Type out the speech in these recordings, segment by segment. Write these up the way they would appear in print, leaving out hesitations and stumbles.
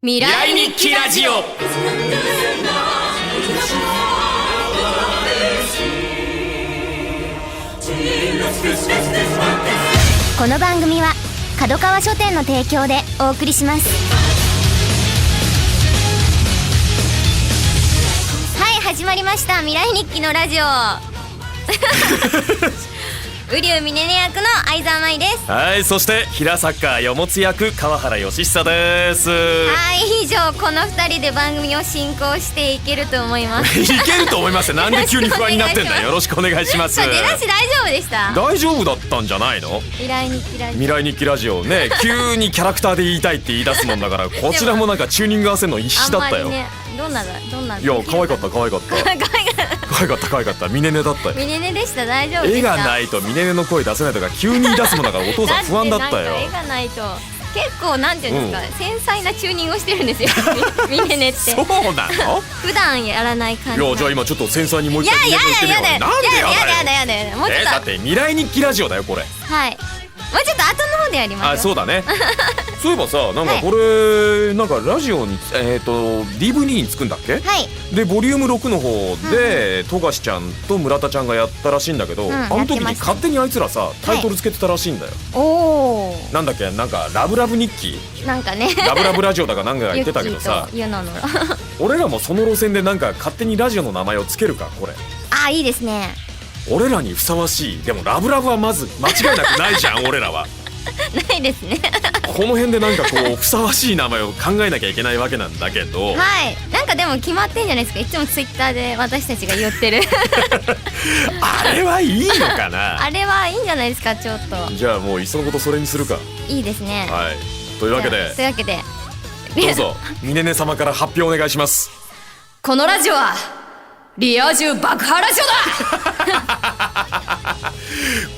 未来日記ラジオ。この番組は角川書店の提供でお送りします。はい、始まりました未来日記のラジオ瓜生みねね役の相沢舞です。はい、そして平坂よもつ役川原義久です。はい、以上この2人で番組を進行していけると思いますいけると思います。なんで急に不安になってんだよ。よろしくお願いします。出だし大丈夫でした？大丈夫だったんじゃないの？未来日記ラジオ、未来日記ラジオね急にキャラクターで言いたいって言い出すもんだからこちらもなんかチューニング合わせるの必死だったよ。あんまりね、どんな。いや、可愛かった可愛かった可愛かった。ミネネだったよ。ミネネでした。大丈夫でした？絵がないとミネネの声出せないとか急に言い出すもんだからお父さん不安だったよ。だってなんか絵がないと結構なんていうんですか、繊細なチューニングをしてるんですよミネネって。そうなの？普段やらない感じ。いや、じゃあ今ちょっと繊細にもう一回ミネネしてみよう。なんでやだよ。もうちょっとだって未来日記ラジオだよこれ。はい、もうちょっと後の方でやりますよ。あ、そうだねそういえばさ、なんかこれ、なんかラジオにDVD につくんだっけ？はい。でボリューム6の方で富樫ちゃんと村田ちゃんがやったらしいんだけど、あの時に勝手にあいつらさタイトルつけてたらしいんだよ。おお。なんだっけ、なんかラブラブ日記なんかねラブラブラジオだかなんかが言ってたけどさユノの俺らもその路線でなんか勝手にラジオの名前をつけるかこれ。あ、いいですね。俺らにふさわしい。でもラブラブはまず間違いなくないじゃん俺らはないですねこの辺でなんかこうふさわしい名前を考えなきゃいけないわけなんだけど、はい、なんかでも決まってんじゃないですか。いつもツイッターで私たちが言ってるあれはいいのかなあれはいいんじゃないですか。ちょっとじゃあもういっそのことそれにするか。いいですね。はい、というわけでどうぞミネネ様から発表お願いします。このラジオはリア充爆破ラジオだ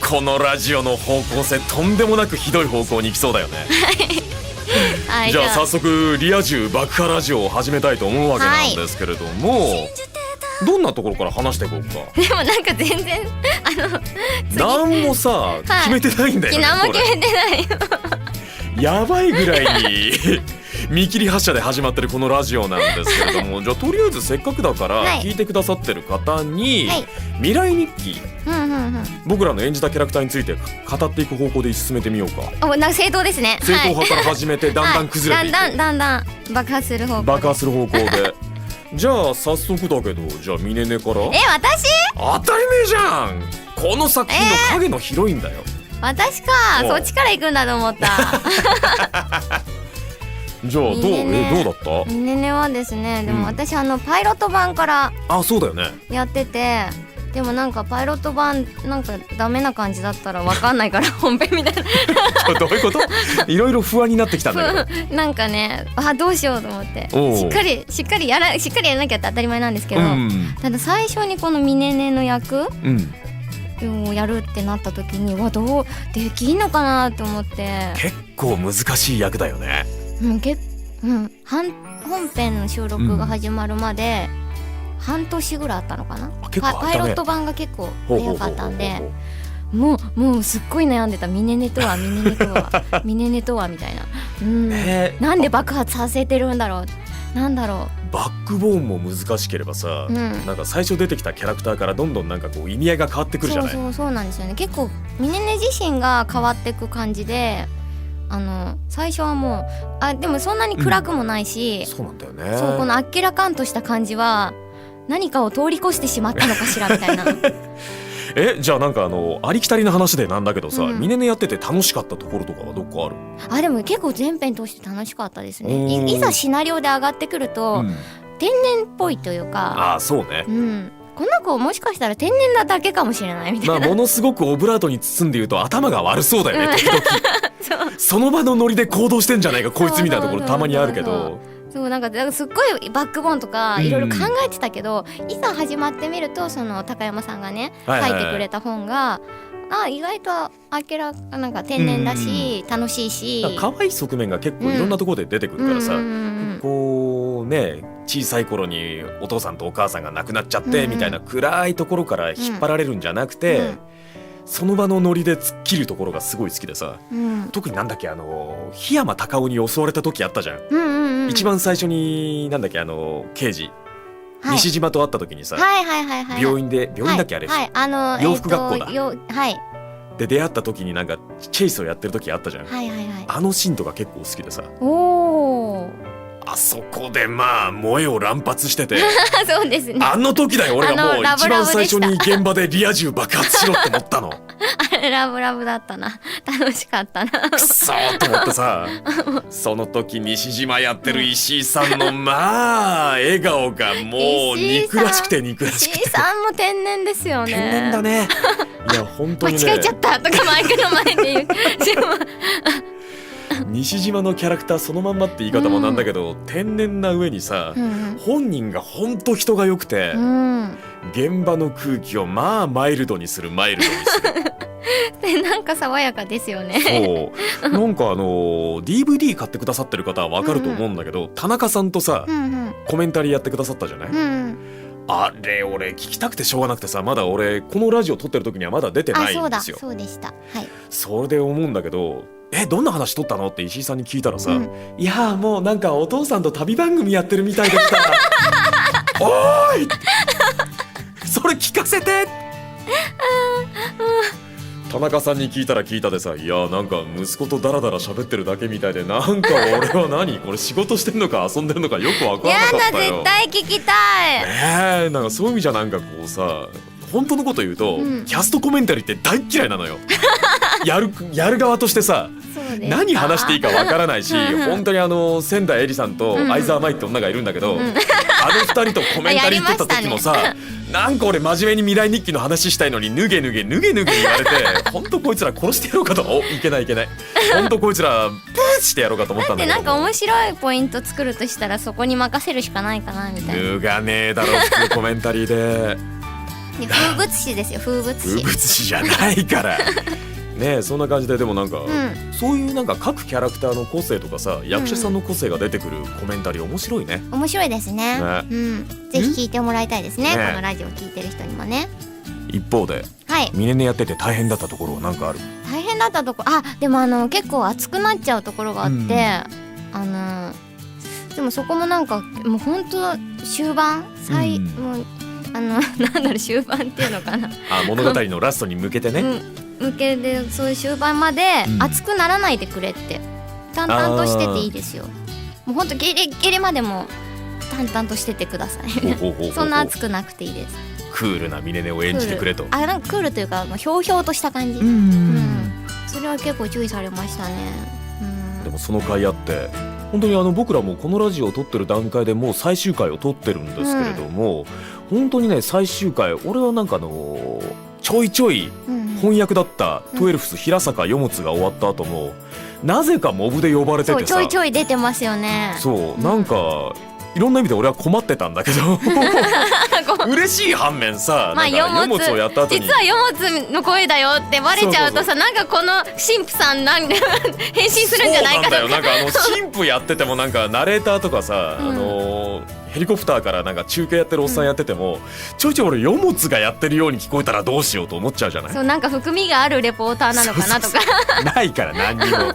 このラジオの方向性とんでもなくひどい方向に行きそうだよねはい、じゃあ早速リア充爆破ラジオを始めたいと思うわけなんですけれども、どんなところから話していこうか。でもなんか全然何もさ、決めてないんだよね。何も決めてないよやばいぐらいに見切り発車で始まってるこのラジオなんですけれどもじゃあとりあえずせっかくだから聞いてくださってる方に、はい、未来日記、僕らの演じたキャラクターについて語っていく方向で進めてみようか。なんか正当ですね。正当派から始めてだんだん崩れていく、だんだん爆発する方向でじゃあ早速だけど、じゃあミネネから。私？当たり前じゃん。この作品の影のヒロインだよ。私か。そっちから行くんだと思ったじゃあどうだった？ミネネはですね、でも私パイロット版からそうだよねやってて、でもなんかパイロット版なんかダメな感じだったらわかんないから本編みたいなどういうこと？いろいろ不安になってきたんだけどなんかね、どうしようと思ってしっかりやらなきゃって当たり前なんですけど、ただ最初にこのミネネの役、をやるってなった時にどうできんのかなと思って。結構難しい役だよね。本編の収録が始まるまで半年ぐらいあったのかな。パイロット版が結構早かったんで、もうすっごい悩んでた。ミネネとはみたいな。なんで爆発させてるんだろう。なんだろう。バックボーンも難しければさ、なんか最初出てきたキャラクターからどんどんなんかこう意味合いが変わってくるじゃない。そうなんですよね。結構ミネネ自身が変わっていく感じで、最初はもうでもそんなに暗くもないし、そうなんだよね。そう、このあっけらかんとした感じは何かを通り越してしまったのかしらみたいなじゃあなんかありきたりな話でなんだけどさ、ミネネやってて楽しかったところとかはどっかある？でも結構全編通して楽しかったですね。いざシナリオで上がってくると、天然っぽいというか。そうね。この子もしかしたら天然なだけかもしれないみたいな。ものすごくオブラートに包んで言うと頭が悪そうだよね、時々その場のノリで行動してんじゃないかこいつみたいなところたまにあるけど、そうなんかすっごいバックボーンとかいろいろ考えてたけど、いざ始まってみるとその高山さんがね書いてくれた本が意外となんか天然だし、楽しいし、可愛い側面が結構いろんなところで出てくるからさ、こうね、小さい頃にお父さんとお母さんが亡くなっちゃってみたいな暗いところから引っ張られるんじゃなくて、その場のノリで突っ切るところがすごい好きでさ、特になんだっけ檜山隆夫に襲われた時あったじゃん。一番最初になんだっけ刑事、西島と会った時にさ、病院だっけあれ、洋服学校だ、で出会った時になんかチェイスをやってる時あったじゃん、あのシーンとか結構好きでさ、あそこでまあ萌えを乱発しててそうですね、あの時だよ俺がもう一番最初に現場でリア充爆発しろって思ったのあれラブラブだったな、楽しかったなくそーと思ってさその時西島やってる石井さんのまあ笑顔がもう憎らしくて憎らしくて、石井さんも天然ですよね。天然だねいや本当にね、間違えちゃったとかマイクの前で言う西島のキャラクターそのまんまって言い方もなんだけど、天然な上にさ、本人がほんと人が良くて、現場の空気をまあマイルドにするでなんか爽やかですよね。そうなんかDVD 買ってくださってる方は分かると思うんだけど、田中さんとさ、コメンタリーやってくださったじゃない、あれ俺聞きたくてしょうがなくてさ、まだ俺このラジオ撮ってる時にはまだ出てないんですよ。そうでした、それで思うんだけど、どんな話撮ったのって石井さんに聞いたらさ、いやもうなんかお父さんと旅番組やってるみたいでしたおーいそれ聞かせて田中さんに聞いたら聞いたでさ、いやなんか息子とダラダラ喋ってるだけみたいで、なんか俺は何これ仕事してんのか遊んでるのかよく分からなかったよ。絶対聞きたい。なんかそういう意味じゃなんかこうさ、本当のこと言うと、キャストコメンタリーって大っ嫌いなのよやる側としてさ、何話していいかわからないし本当に仙台絵里さんと相沢舞って女がいるんだけど、あの二人とコメンタリー撮った時もさ、なんか俺真面目に未来日記の話したいのにぬげぬげ言われて本当こいつら殺してやろうかと、いけない本当こいつらプーしてやろうかと思ったんだけど、なんか面白いポイント作るとしたらそこに任せるしかないかなみたいな。ぬがねえだろ普通コメンタリーで風物詩ですよ、風物詩じゃないからね、そんな感じで、でもなんか、そういうなんか各キャラクターの個性とかさ、役者さんの個性が出てくるコメンタリー面白いね。面白いですね。ぜひ聞いてもらいたいですね、このラジオ聞いてる人にもね。一方で、ミネネやってて大変だったところは何かある？大変だったところ、でも結構熱くなっちゃうところがあって、でもそこもなんかもう本当終盤もうなんだろう、終盤っていうのかな物語のラストに向けてね、向けてそういう終盤まで熱くならないでくれって、淡々としてていいですよ。もうほんとギリギリまでも淡々としててくださいそんな熱くなくていいです。クールなミネネを演じてくれと。なんかクールというかひょうひょうとした感じ、それは結構注意されましたね。でもその回あって本当に僕らもこのラジオを撮ってる段階でもう最終回を撮ってるんですけれども、本当にね最終回俺はなんかちょいちょい翻訳だったトゥエルフス平坂よもつが終わった後もなぜかモブで呼ばれててさ、ちょいちょい出てますよね。そうなんかいろんな意味で俺は困ってたんだけど嬉しい反面さ、なんかよもつをやった後に実はよもつの声だよってバレちゃうとさ、なんかこの神父さん変身するんじゃないかとか。そうなんだよ、なんか神父やっててもなんかナレーターとかさ、ヘリコプターからなんか中継やってるおっさんやってても、ちょいちょい俺よもつがやってるように聞こえたらどうしようと思っちゃうじゃない。そうなんか含みがあるレポーターなのかなとかないから何にも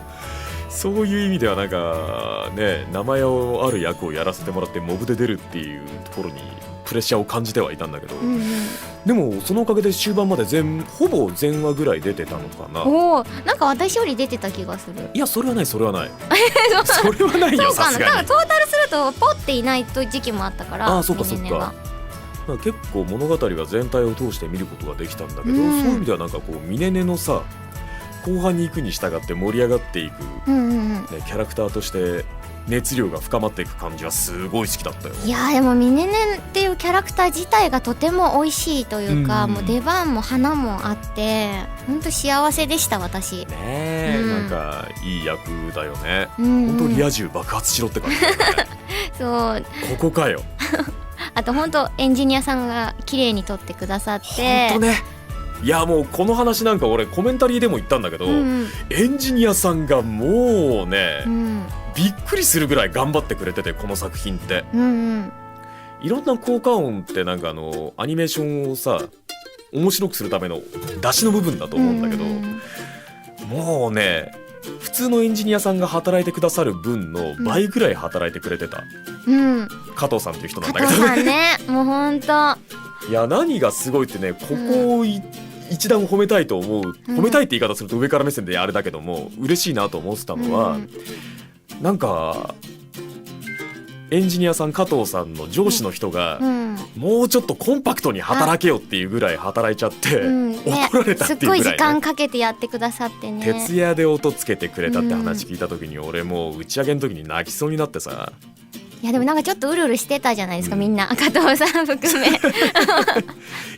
そういう意味ではなんかね、名前をある役をやらせてもらってモブで出るっていうところにプレッシャーを感じてはいたんだけど、でもそのおかげで終盤までほぼ全話ぐらい出てたのかな。なんか私より出てた気がする。いやそれはないそれはないそれはないよ、さすがに。トータルするとポっていないと時期もあったから。そうかそうか。結構物語は全体を通して見ることができたんだけど、そういう意味ではなんかこうミネネのさ後半に行くに従って盛り上がっていく、キャラクターとして熱量が深まっていく感じはすごい好きだったよ。いやでもミネネっていうキャラクター自体がとても美味しいというか、もう出番も花もあって本当幸せでした私。なんかいい役だよね。本当リア充爆発しろって感じだよねそうここかよあと本当エンジニアさんが綺麗に撮ってくださって。本当ね。いやもうこの話なんか俺コメンタリーでも言ったんだけど、エンジニアさんがもうね、びっくりするぐらい頑張ってくれてて、この作品って、いろんな効果音ってなんかアニメーションをさ面白くするための出しの部分だと思うんだけど、もうね普通のエンジニアさんが働いてくださる分の倍ぐらい働いてくれてた、加藤さんっていう人なんだけどね。加藤さんね、もうほんといや何がすごいってね、ここを一段褒めたいと思う、褒めたいって言い方すると上から目線であれだけども嬉しいなと思ってたのは、なんかエンジニアさん加藤さんの上司の人が、もうちょっとコンパクトに働けよっていうぐらい働いちゃって、怒られたっていうぐらい、ね、すっごい時間かけてやってくださってね、徹夜で音つけてくれたって話聞いた時に、俺もう打ち上げの時に泣きそうになってさ。いやでもなんかちょっとうるうるしてたじゃないですか、みんな加藤さん含めいや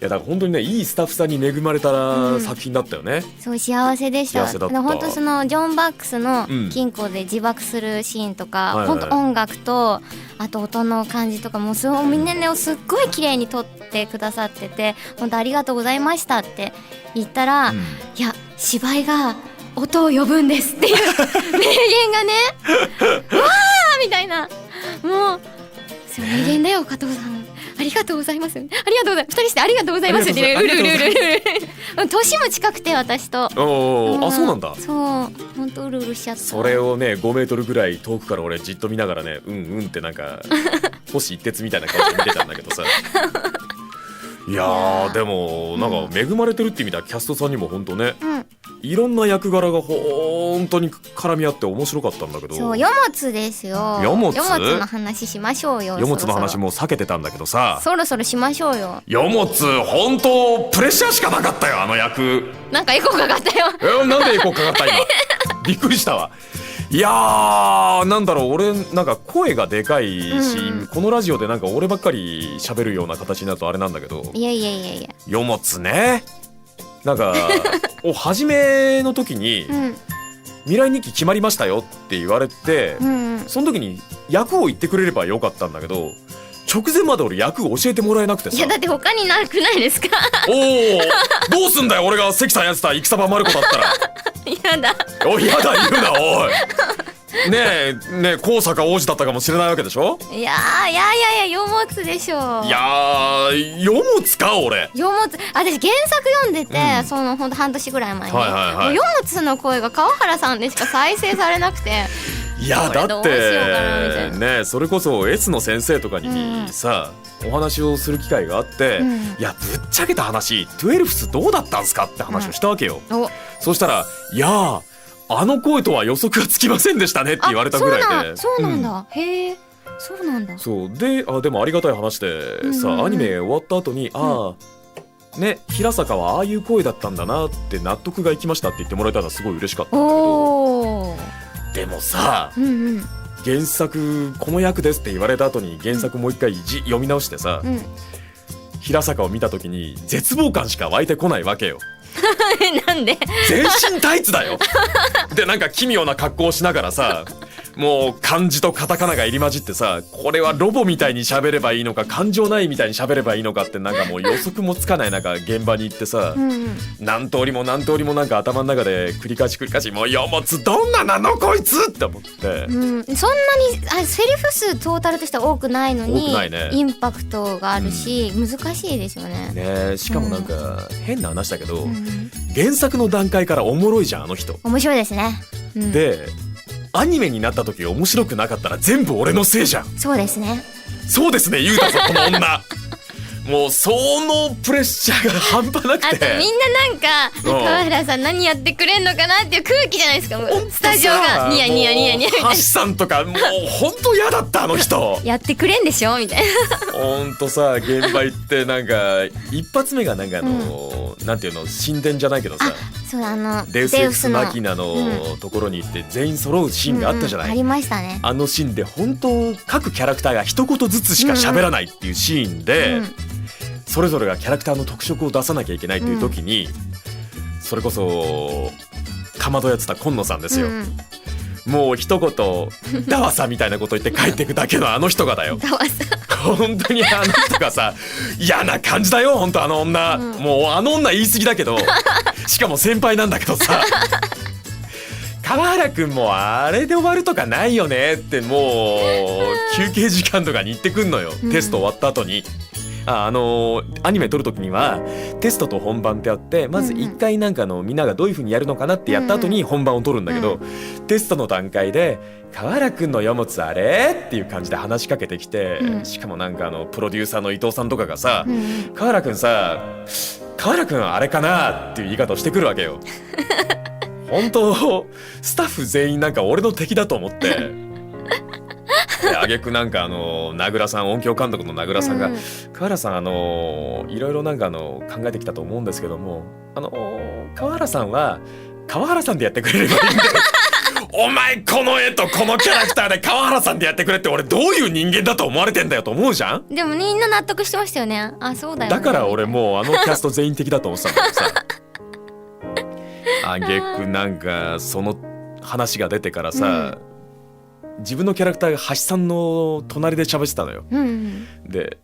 だから本当にね、いいスタッフさんに恵まれた作品だったよね、そう幸せでした。幸せだった。本当そのジョン・バックスの金庫で自爆するシーンとか、本当音楽とあと音の感じとかもすごいみんなねすっごい綺麗に撮ってくださってて、本当ありがとうございましたって言ったら、いや芝居が音を呼ぶんですっていう名言がねわーみたいな、もうそれ名言だよ加藤さん、ありがとうございます、ありがとうございます、2人してありがとうございますってうるうるうるうる年も近くて私と。あ、そうなんだ。そう本当うるうるしちゃった。それをね5メートルぐらい遠くから俺じっと見ながらね、ってなんか星一徹みたいな顔して見てたんだけどさいやーでもなんか恵まれてるって意味ではキャストさんにも本当ね、いろんな役柄が本当に絡み合って面白かったんだけど。そう、よもつですよ。よもつの話しましょうよ。よもつの話もう避けてたんだけどさ、そろそろしましょうよ。よもつ本当プレッシャーしかなかったよ、あの役。なんかエコーかかったよなんでエコーかかった今びっくりしたわ。いやーなんだろう、俺なんか声がでかいし、このラジオでなんか俺ばっかり喋るような形になるとあれなんだけど、いやよもつね、なんか初めの時に、未来日記決まりましたよって言われて、その時に役を言ってくれればよかったんだけど、直前まで俺役を教えてもらえなくてさ。いやだって他になくないですかどうすんだよ俺が関さんやってた戦場マルコだったらやだやだ言うなおいねえ高坂王子だったかもしれないわけでしょ。いやよもつでしょ。いやよもつか俺。よもつ、私原作読んでて、そのほんと半年ぐらい前に、よもつの声が川原さんでしか再生されなくていやだってね、それこそ S の先生とかにさ、お話をする機会があって、いやぶっちゃけた話12どうだったんすかって話をしたわけよ、そしたらいやあの声とは予測がつきませんでしたねって言われたぐらいで。そうなんだ、へえそうなんだ。そうで、でもありがたい話でさ、アニメ終わった後にね、平坂はああいう声だったんだなって納得がいきましたって言ってもらえたらすごい嬉しかったんだけど、でもさ、原作この役ですって言われた後に原作もう一回読み直してさ、平坂を見た時に絶望感しか湧いてこないわけよなんで全身タイツだよでなんか奇妙な格好をしながらさ、もう漢字とカタカナが入り混じってさ、これはロボみたいに喋ればいいのか感情ないみたいに喋ればいいのかってなんかもう予測もつかない中現場に行ってさ、何通りも何通りもなんか頭の中で繰り返しもうよもつどんななのこいつって思って、そんなにセリフ数トータルとしては多くないのにインパクトがあるし、難しいですよね。しかもなんか変な話だけど、原作の段階からおもろいじゃんあの人。面白いですね、でアニメになった時面白くなかったら全部俺のせいじゃん。そうですねそうですね言うたぞこの女もうそのプレッシャーが半端なくて、あとみんななんか川原さん何やってくれんのかなっていう空気じゃないですか。もうスタジオがニヤニヤニヤニヤみたいな。橋さんとかもうほんと嫌だったあの人やってくれんでしょみたいなほんとさ現場行ってなんか一発目がなんかなんていうの神殿じゃないけどさ、そうデウスエクスマキナのところに行って全員揃うシーンがあったじゃない、ありましたね。あのシーンで本当各キャラクターが一言ずつしか喋らないっていうシーンで、それぞれがキャラクターの特色を出さなきゃいけないという時に、それこそかまどやってた今野さんですよ、もう一言ダワさみたいなこと言って帰っていくだけのあの人がだよダワさ本当にあの人がさ嫌な感じだよ本当あの女、もうあの女言い過ぎだけどしかも先輩なんだけどさ川原くんもあれで終わるとかないよねってもう休憩時間とかに言ってくんのよ、テスト終わった後にアニメ撮る時にはテストと本番ってあって、まず一回なんかみんながどういう風にやるのかなってやった後に本番を撮るんだけど、テストの段階で川原くんの読むつあれっていう感じで話しかけてきて、しかもなんかプロデューサーの伊藤さんとかがさ、川原くんさ、川原くんあれかなっていう言い方をしてくるわけよ。本当スタッフ全員なんか俺の敵だと思って。挙句なんか名倉さん、音響監督の名倉さんが、川原さんいろいろなんか考えてきたと思うんですけども、川原さんは川原さんでやってくれればいいんだよ。お前この絵とこのキャラクターで川原さんでやってくれって俺どういう人間だと思われてんだよと思うじゃん。でもみんな納得してましたよね。あ、そうだよね。だから俺もうキャスト全員的だと思ってたんだけどさ。挙句なんかその話が出てからさ、自分のキャラクターが橋さんの隣で喋ってたのよ。で、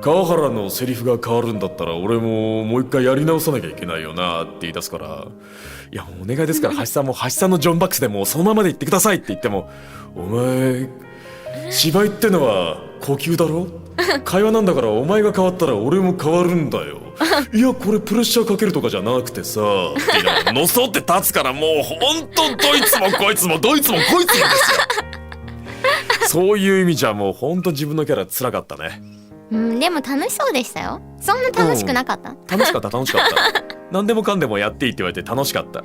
川原のセリフが変わるんだったら俺ももう一回やり直さなきゃいけないよなって言い出すから、いやもうお願いですから橋さんも橋さんのジョン・バックスでもうそのままで言ってくださいって言っても、お前芝居ってのは呼吸だろ、会話なんだからお前が変わったら俺も変わるんだよ。いやこれプレッシャーかけるとかじゃなくてさっていうのがのそって立つから、もうほんとどいつもこいつもどいつもこいつもですよ。そういう意味じゃもうほんと自分のキャラ辛かったね。でも楽しそうでしたよ。そんな楽しくなかった？楽しかった楽しかった。何でもかんでもやっていいって言われて楽しかった。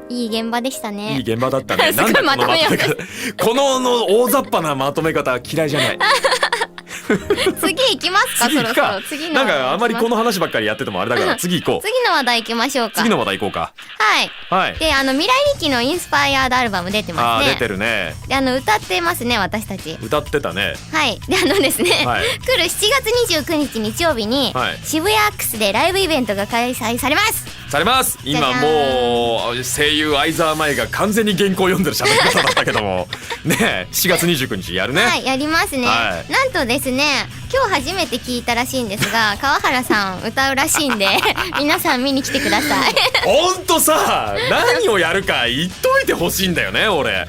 いい現場でしたね。いい現場だったね。すごいまとめよう。この大雑把なまとめ方嫌いじゃない。次行きますか。そろそろ次の。なんかあんまりこの話ばっかりやっててもあれだから次行こう。次の話題行きましょうか。次の話題行こうか。はい。で未来日記のインスパイアードアルバム出てますね。出てるね。で歌ってますね、私たち。歌ってたね。はい。でですね、来る7月29日日曜日に渋谷アックスでライブイベントが開催されます。今もう声優相沢舞が完全に原稿読んでる喋り方だったけどもね、7月29日やるね。はい、やりますね。なんとですね、今日初めて聞いたらしいんですが、川原さん歌うらしいんで皆さん見に来てください。ほんとさ、何をやるか言っといてほしいんだよね。俺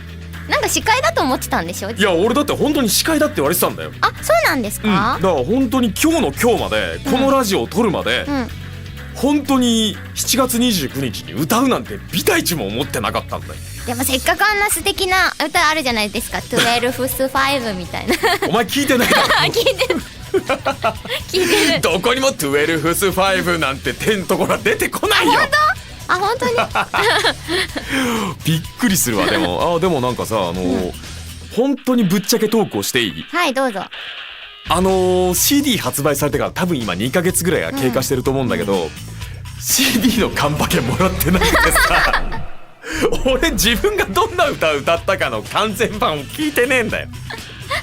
なんか司会だと思ってたんでしょ。いや俺だって本当に司会だって言われてたんだよ。あ、そうなんですか。だから本当に今日の今日まで、このラジオを撮るまで、本当に7月29日に歌うなんてビタ一も思ってなかったんだよ。でもせっかくあんな素敵な歌あるじゃないですか。12 5みたいな。お前聞いてないだろ。聞いてる。聞いてる。どこにも12 5なんて点ところは出てこないよ。本当にびっくりするわ。でもなんかさ、本当にぶっちゃけトークをしていい？はい、どうぞ。CD 発売されてから多分今2ヶ月ぐらいが経過してると思うんだけど、CD のカンパケもらってなくてさ俺自分がどんな歌を歌ったかの完全版を聞いてねえんだよ。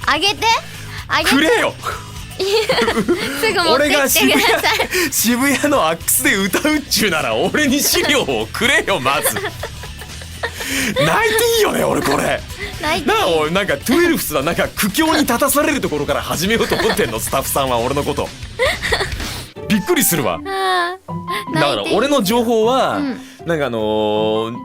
あげてくれよ。すぐ持ってきてください。渋谷のアックスで歌うっちゅうなら俺に資料をくれよ。まず泣いていいよね俺これ。なんか12はなんか苦境に立たされるところから始めようと思ってんのスタッフさんは俺のこと。びっくりするわ。だから俺の情報は、なんか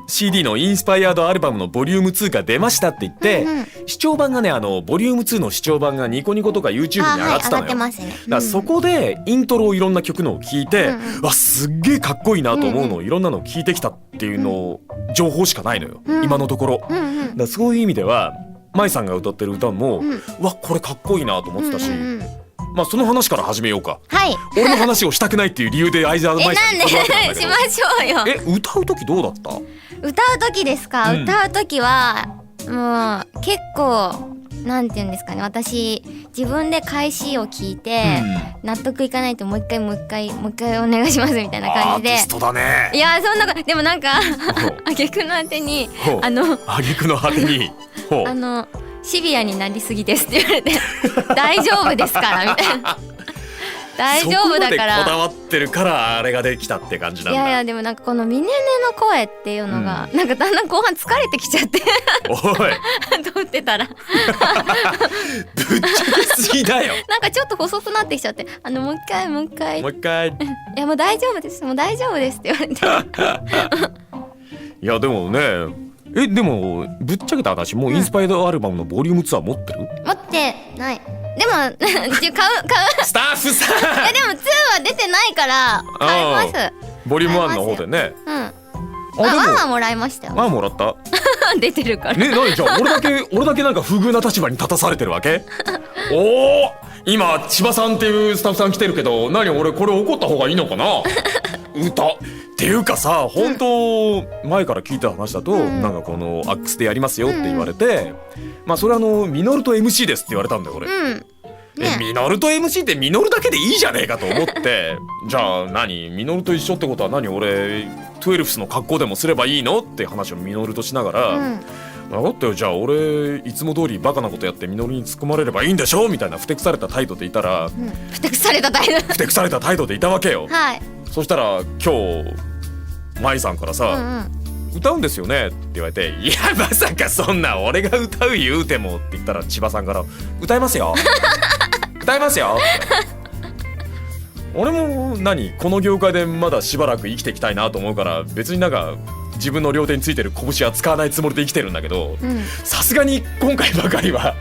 CD のインスパイアードアルバムのボリューム2が出ましたって言って、視聴版がねボリューム2の視聴版がニコニコとか YouTube に上がってたのよ。だからそこでイントロをいろんな曲のを聞いて、わすっげえかっこいいなと思うのをいろんなのを聞いてきたっていうのを情報しかないのよ、今のところ。だからそういう意味では舞さんが歌ってる歌も、わこれかっこいいなと思ってたし、まあその話から始めようか。はい。俺の話をしたくないっていう理由で相沢舞さんに飛ぶわけなんだけど。しましょうよ。歌う時どうだった？歌う時ですか。歌う時はもう結構なんて言うんですかね。私自分で返しを聞いて、納得いかないともう一回お願いしますみたいな感じで。アーティストだね。いやそんなでもなんか挙句の果てに挙句の果てにシビアになりすぎですって言われて大丈夫ですからみたいな。大丈夫だから。そこまでこだわってるからあれができたって感じなんだ。いやでもなんかこのミネネの声っていうのが、なんかだんだん後半疲れてきちゃっておい撮ってたらぶっちゃけすぎだよ。なんかちょっと細くなってきちゃって、もう一回いやもう大丈夫ですって言われていやでもね、でもぶっちゃけた話もうインスパイアドアルバムのボリューム2は持ってる？持ってない。でも買うスタッフさんでも2は出てないから買います。ボリューム1の方でね。1はもらいましたよ。1もらった出てるからね。何じゃあ俺だけなんか不遇な立場に立たされてるわけおお、今千葉さんっていうスタッフさん来てるけど、何俺これ怒った方がいいのかな歌っていうかさ、本当前から聞いた話だと、なんかこのアックスでやりますよって言われて、まあそれミノルと MC ですって言われたんだよ俺。ミノルと MC ってミノルだけでいいじゃねえかと思ってじゃあミノルと一緒ってことは俺トゥエルフスの格好でもすればいいのって話をミノルとしながら、分かったよ、じゃあ俺いつも通りバカなことやってミノルに突っ込まれればいいんでしょみたいなふてくされた態度でいたら、ふてくされた態度でいたわけよ。そしたら今日舞さんからさ、歌うんですよねって言われて、いやまさかそんな俺が歌う言うてもって言ったら千葉さんから歌いますよ歌いますよ俺もこの業界でまだしばらく生きていきたいなと思うから、別になんか自分の両手についてる拳は使わないつもりで生きてるんだけど、さすがに今回ばかりは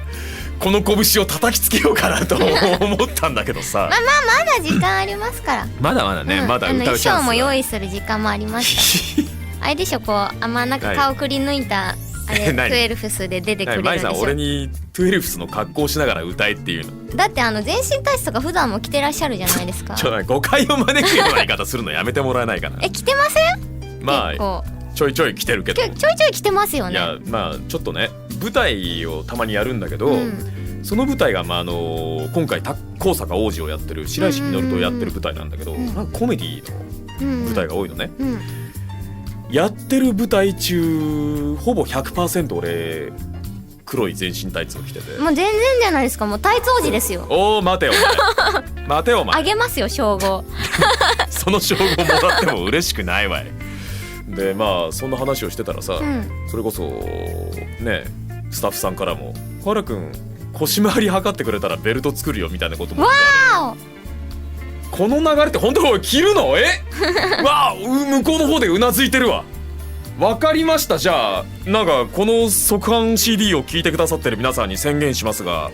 この拳を叩きつけようかなと思ったんだけどさまだ時間ありますからまだね、まだ歌うチャンス衣装も用意する時間もありますからあれでしょ、なんか顔くり抜いたあれトゥエルフスで出てくれるでしょ。舞さん俺にトゥエルフスの格好をしながら歌えっていうのだって全身タイツとか普段も着てらっしゃるじゃないですか誤解を招くような言い方するのやめてもらえないかな着てません？まあちょいちょい着てるけど、ちょいちょい着てますよね。いやちょっとね舞台をたまにやるんだけど、その舞台が今回高坂王子をやってる白石稔とやってる舞台なんだけど、コメディの舞台が多いのね。やってる舞台中ほぼ 100% 俺黒い全身タイツを着てて、もう全然じゃないですか。もうタイツ王子ですよ。おー待てよお前あげますよ称号その称号もらっても嬉しくないわい。でそんな話をしてたらさ、それこそねスタッフさんからも「河原くん腰回り測ってくれたらベルト作るよ」みたいなことも言われる。この流れって本当に着るの？わあ向こうの方でうなずいてるわ。わかりました。じゃあなんかこの即販 CD を聞いてくださってる皆さんに宣言しますが、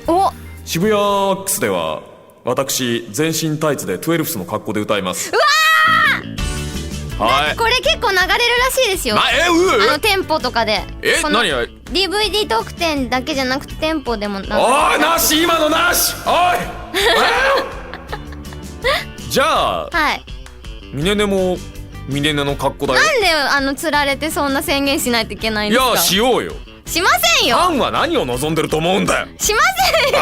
渋谷アックスでは私全身タイツでトゥエルフスの格好で歌います。はい、これ結構流れるらしいですよ。店舗とかで。何や DVD 特典だけじゃなくて店舗でも。おいなし、今のなし。おいじゃあ、ミネネもミネネの格好だよ。なんで釣られてそんな宣言しないといけないんですか？いやしようよ。しませんよ。ファンは何を望んでると思うんだよ。しませんよ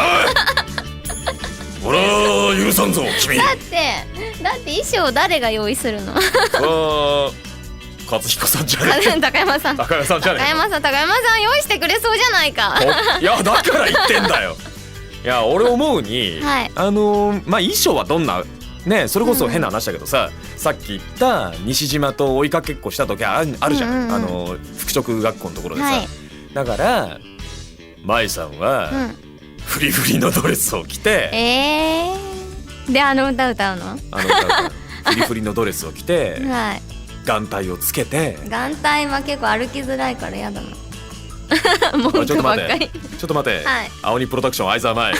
俺は許さんぞ君。だって衣装誰が用意するの？勝彦さんじゃねえ。高山さんじゃねえ。高山さん用意してくれそうじゃないか。いやだから言ってんだよ。いや俺思うに、衣装はどんなね、それこそ変な話だけどさ、さっき言った西島と追いかけっこした時あるじゃん、服飾学校のところでさ、だから舞さんは、フリフリのドレスを着て、で歌歌うの？フリフリのドレスを着て、眼帯をつけて。眼帯は結構歩きづらいからやだなちょっと待って青鬼プロダクション相沢舞、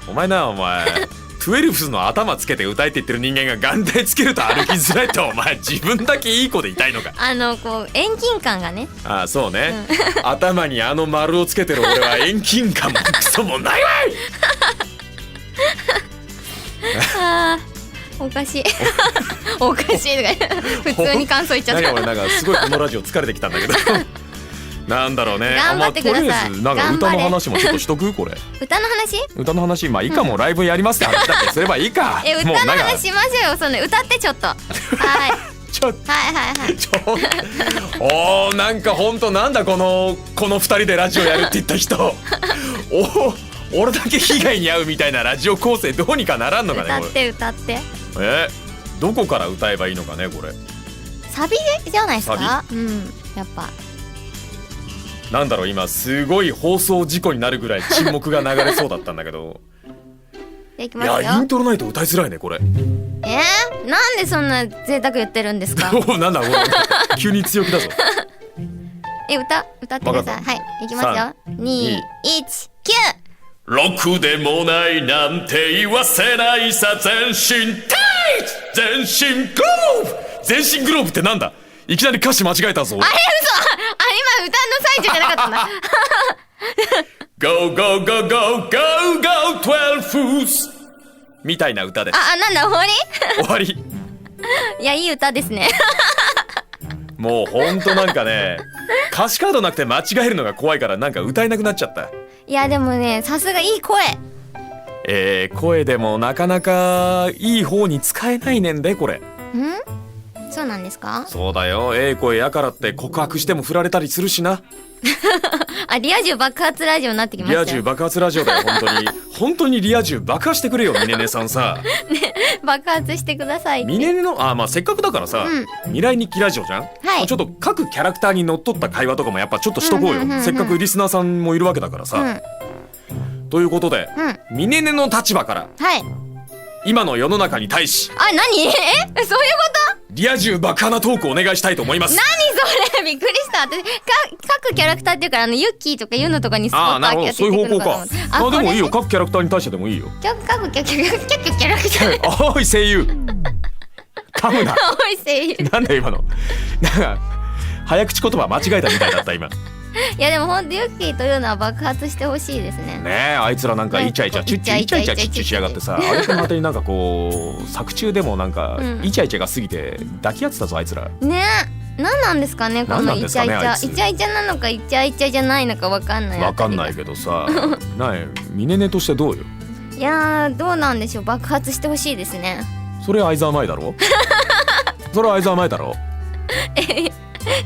お前トゥエルフスの頭つけて歌えって言ってる人間が眼帯つけると歩きづらいってお前自分だけいい子でいたいのか。遠近感がね。そうね、頭に丸をつけてる俺は遠近感もクソもないわいおかしいおかしいとか普通に感想言っちゃった。俺なんかすごいこのラジオ疲れてきたんだけどなんだろうね。頑張ってください。とりあえずなんか歌の話もちょっとしとくこれ。歌の話いいかもライブやりますって話だけすればいいか。歌の話しましょうよ。その歌ってちょっと。おーなんかほんとなんだこの2人でラジオやるって言った人俺だけ被害に遭うみたいなラジオ構成どうにかならんのかね。歌ってどこから歌えばいいのかねこれ。サビじゃないですか。やっぱなんだろう今すごい放送事故になるぐらい沈黙が流れそうだったんだけどいきますよ。いやイントロないと歌いづらいねこれ。なんでそんな贅沢言ってるんですかなんだ急に強気だぞ歌ってください。はいいきますよ。2、1、9ろくでもないなんて言わせないさ、全身タイツ、全身グローブ、全身グローブってなんだ。いきなり歌詞間違えたぞ。あれ嘘、今歌の最中じゃなかったんだ。Go go go go go go 12 fools みたいな歌です。なんだ、終わり終わり。いや、いい歌ですね。もうほんとなんかね、歌詞カードなくて間違えるのが怖いからなんか歌えなくなっちゃった。いやでもね、さすがいい声。声でもなかなかいい方に使えないねんでこれ。そうなんですか？そうだよ、声やからって告白しても振られたりするしな。リア充爆発ラジオになってきましたよ。リア充爆発ラジオだよ、本当に。本当にリア充爆破してくれよ、ミネネさんさ。ね、爆発してくださいって。ミネネのまあせっかくだからさ、未来日記ラジオじゃん、はい、ちょっと各キャラクターにのっとった会話とかもやっぱちょっとしとこうよ、せっかくリスナーさんもいるわけだからさ、ということで、ミネネの立場から、はい、今の世の中に対し、何？そういうこと？リア充爆破なトークお願いしたいと思います。何それ、びっくりした。私各キャラクターっていうからユッキーとかユノとかにスポット当ててくるのかと思って。でもいいよ、各キャラクターに対してでもいいよ。各キャラクター。おい声優噛むな。おい声優なんだ今の。なんか早口言葉間違えたみたいだった今。いやでもほんとユッキーというのは爆発してほしいですね。ねえ、あいつらなんかイチャイチャチュッチュイチャイチャチュッチュしやがってさ、あれの果てになんかこう作中でもなんかイチャイチャが過ぎて抱き合ってたぞあいつら。ねえ、何なんですかねこのイチャイチャ。イチャイチャなのかイチャイチャじゃないのかわかんない。わかんないけどさ、ミネネとしてどうよ。いやどうなんでしょう、爆発してほしいですね。それ相沢舞だろ。それ相沢舞だろ。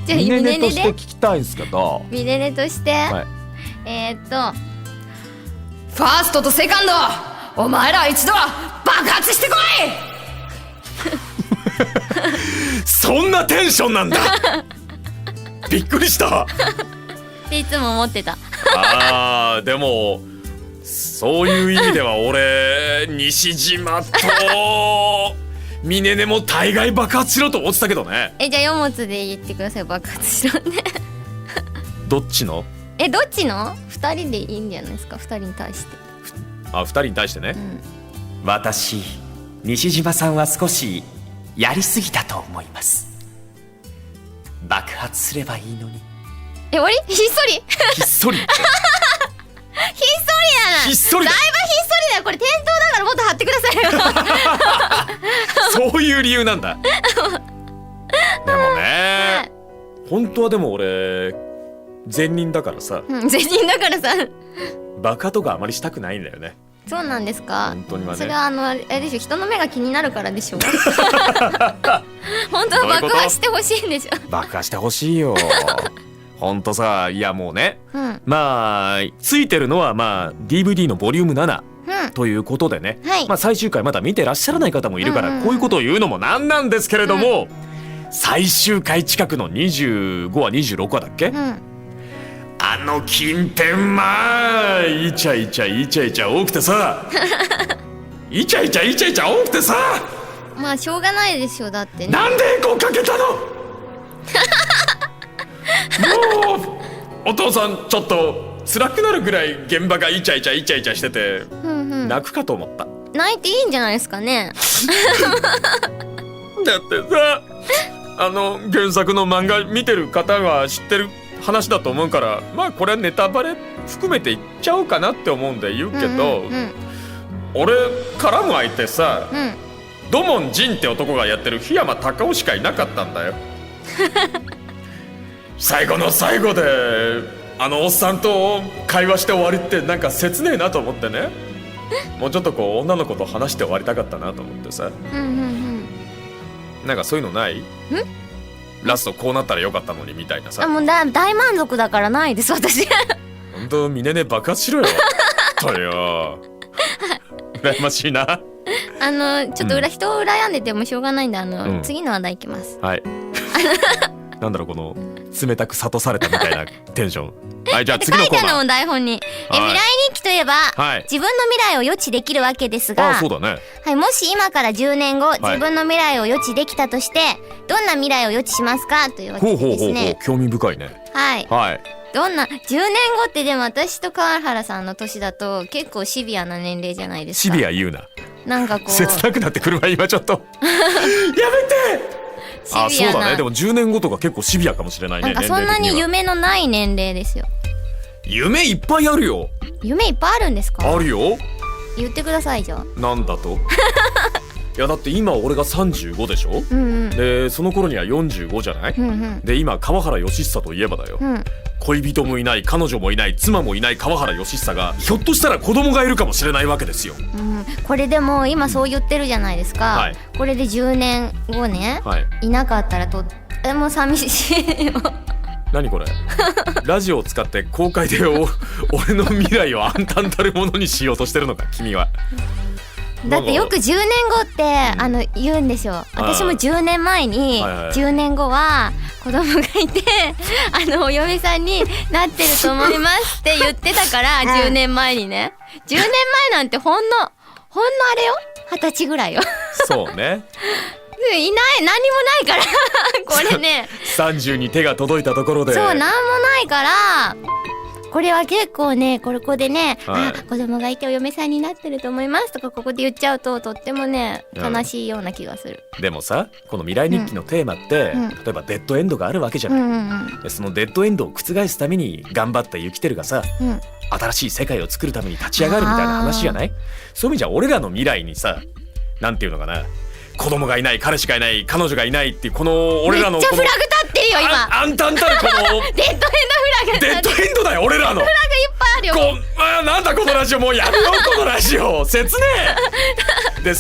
じゃあミネネとして聞きたいんですけど、ミネネとして、はい、ファーストとセカンド、お前ら一度は爆発してこい。そんなテンションなんだ。びっくりしたっていつも思ってた。でもそういう意味では俺西島とミネネも大概爆発しろと思ってたけどね。じゃあ4文字で言ってください、爆発しろね。どっちの？どっちの？2人でいいんじゃないですか、2人に対して。2人に対してね、私西島さんは少しやりすぎたと思います。爆発すればいいのに。終わり？ひっそりひっそりひっそりだな。ひっそりだ。だいぶひっそりだよ。これ店頭だからもっと貼ってくださいよ。そういう理由なんだ。でもね、本当はでも俺善人だからさ、善人だからさバカとかあまりしたくないんだよね。そうなんですか。本当にはね、それはあれでしょ、人の目が気になるからでしょ。本当は爆破してほしいんでしょ。爆破してほしいよ。ほんとさ、いやもうね、まあついてるのはDVD のボリューム7、ということでね、最終回まだ見てらっしゃらない方もいるから、こういうことを言うのもなんなんですけれども、最終回近くの25話26話だっけ、あの近辺イチャイチャ多くてさイチャイチャ多くてさ、まあしょうがないでしょ。だってね、なんでエコーかけたの。もうお父さんちょっと辛くなるぐらい現場がイチャイチャしてて、泣くかと思った。泣いていいんじゃないですかね。だってさ、原作の漫画見てる方は知ってる話だと思うから、これはネタバレ含めて言っちゃおうかなって思うんで言うけど、俺絡む相手さ、土門仁って男がやってる檜山隆夫しかいなかったんだよ。最後の最後でおっさんと会話して終わりってなんか切ねえなと思ってね、もうちょっとこう女の子と話して終わりたかったなと思ってさ、なんかそういうのない？ラストこうなったらよかったのにみたいなさ。もう大満足だからないです私。ほんとミネネ爆発しろよ。とよ。羨ましいな。ちょっと人を羨んでてもしょうがないんで次の話題いきます。はい。なんだろうこの冷たく諭されたみたいなテンション。はい、じゃあ次のコーナー。書いてあるのも台本に。未来日記といえば、自分の未来を予知できるわけですが、そうだね。はい、もし今から10年後、自分の未来を予知できたとして、どんな未来を予知しますかというわけですね。興味深いね。はい。どんな10年後ってでも私と川原さんの年だと結構シビアな年齢じゃないですか。シビア言うな。なんかこう切なくなってくるわ今ちょっとやめて。あ、そうだね。でも10年後とか結構シビアかもしれないね。なんかそんなに夢のない年齢ですよ。夢いっぱいあるよ。夢いっぱいあるんですか？あるよ。言ってくださいじゃあ。なんだといやだって今俺が35でしょ、うんうん、でその頃には45じゃない、うんうん、で今川原義久といえばだよ、うん、恋人もいない彼女もいない妻もいない川原義久がひょっとしたら子供がいるかもしれないわけですよ、うん、これでも今そう言ってるじゃないですか、はい、これで10年後ね、はい、いなかったらとっても寂しいよ何これラジオを使って公開で俺の未来を暗淡たるものにしようとしてるのか君は。だってよく10年後って、言うんですよ。私も10年前に、10年後は子供がいてお嫁さんになってると思いますって言ってたから10年前にね。10年前なんてほんのあれよ、20歳ぐらいよそうねいない、何もないからこれね30に手が届いたところで、そう、何もないからこれは結構ね、ここでね、はい、子供がいてお嫁さんになってると思いますとかここで言っちゃうととってもね悲しいような気がする、でもさ、この未来日記のテーマって、例えばデッドエンドがあるわけじゃない、でそのデッドエンドを覆すために頑張ったユキテルがさ、新しい世界を作るために立ち上がるみたいな話じゃない？そういう意味じゃ俺らの未来にさ、なんていうのかな、子供がいない、彼氏がいない、彼女がいないっていうこの俺らのめっちゃフラグ立ってるよ今。暗淡たるこのデッドエンドフラグ。デッドエンドだよ俺らの。フラグいっぱいあるよ。なんだこのラジオ、もうやめようこのラジオ。切ねえ。で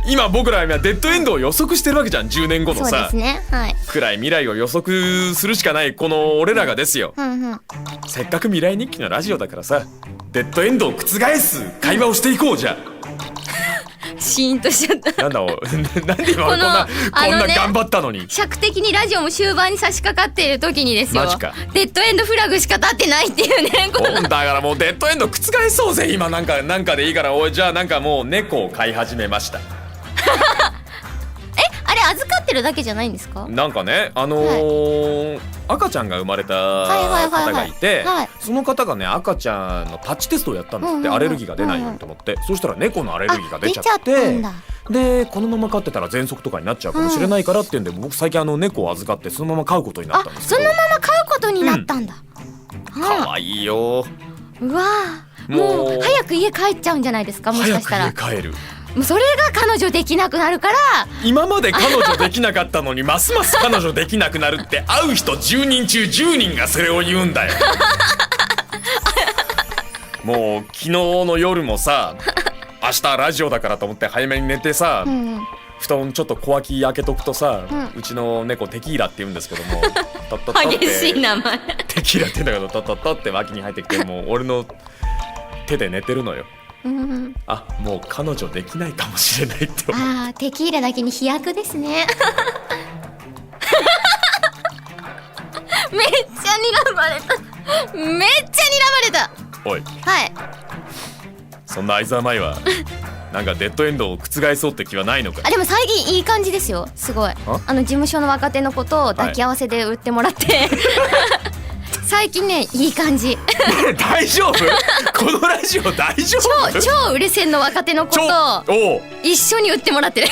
今僕らはデッドエンドを予測してるわけじゃん、10年後のさ。そうですね、はい。暗い未来を予測するしかないこの俺らがですよ。せっかく未来日記のラジオだからさ、デッドエンドを覆す会話をしていこうじゃ。シーンとしちゃった。なんで今こんな頑張ったのに。尺的にラジオも終盤に差し掛かっている時にですよ。マジか。デッドエンドフラグしか立ってないっていうね。だからもうデッドエンド覆そうぜ今。なんかでいいから、じゃあなんかもう猫を飼い始めました。あれ預かってるだけじゃないんですか？なんかね、赤ちゃんが生まれた方がいて、その方がね赤ちゃんのパッチテストをやったんですって、アレルギーが出ないようにと思って、そうしたら猫のアレルギーが出ちゃって、でこのまま飼ってたら喘息とかになっちゃうかもしれないからっていうんで、僕最近猫を預かってそのまま飼うことになったんですけど。そのまま飼うことになったんだ。可愛いよ。うわー、もう早く家帰っちゃうんじゃないですか、もしかしたら。早く家帰る。もうそれが彼女できなくなるから。今まで彼女できなかったのにますます彼女できなくなるって、会う人10人中10人がそれを言うんだよ。もう昨日の夜もさ、明日ラジオだからと思って早めに寝てさ、布団ちょっと小脇開けとくとさ、うちの猫テキーラって言うんですけども、トットットって激しい名前。テキーラって言うんだけど、トットットって脇に入ってきて、もう俺の手で寝てるのよ。あ、もう彼女できないかもしれないって思う。テキーラだけに飛躍ですね。めっちゃ睨まれた。めっちゃ睨まれた。おい、はい。そんな相沢舞はなんかデッドエンドを覆そうって気はないのか？でも最近いい感じですよ、すごい。事務所の若手の子と抱き合わせで売ってもらって、最近ねいい感じ。大丈夫？このラジオ大丈夫？超売れ線の若手の子と一緒に売ってもらってる。